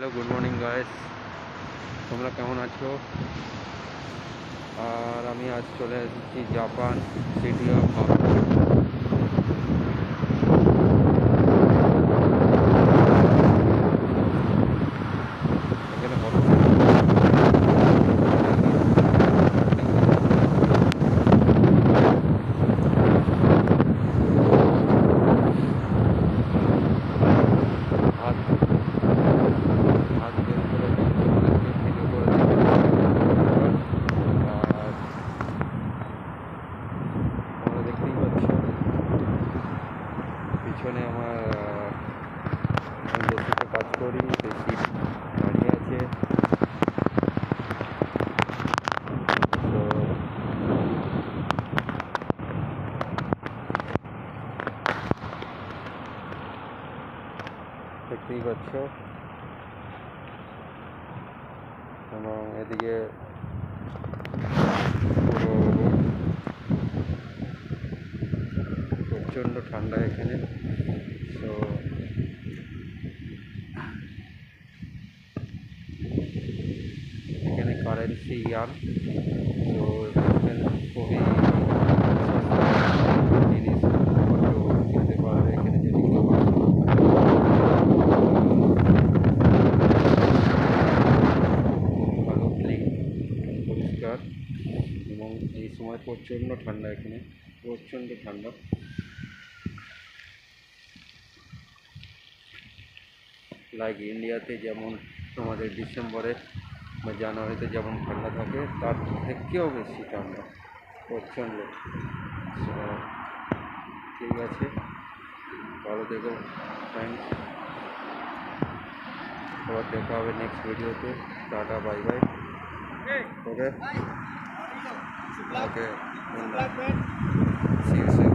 Hello, good morning guys. তোমরা কেমন আছো? আর আমি আজ চলে এসেছি জাপান, সিটি অফ এখানে হাত হাত বের করে তোমাদেরকে ভিডিও করে আর তোমরা দেখতেই পাচ্ছ পিছনে আমার আমি যে সিটে কাজ করি সেই সিট দাঁড়িয়ে আছে। তো দেখতেই পাচ্ছ এবং এদিকে পুরো প্রচণ্ড ঠান্ডা এখানে। তো এখানে কারেন্সি ইয়ান, তো এখানে খুবই সস্তা জিনিসপত্র কিনতে পারবে এখানে যদি কেউ আসে। ভালো ক্লিন, পরিষ্কার, এবং এই সময় প্রচণ্ড ঠান্ডা, এখানে প্রচণ্ড ঠান্ডা। লাইক ইন্ডিয়াতে যেমন তোমাদের ডিসেম্বরে বা জানুয়ারিতে যেমন ঠান্ডা থাকে তার থেকেও বেশি ঠান্ডা, প্রচণ্ড। ঠিক আছে, ভালো থেকো ফ্রেন্ডস, আবার দেখা হবে নেক্সট ভিডিওতে। Tata, bye bye. Okay okay, see you soon.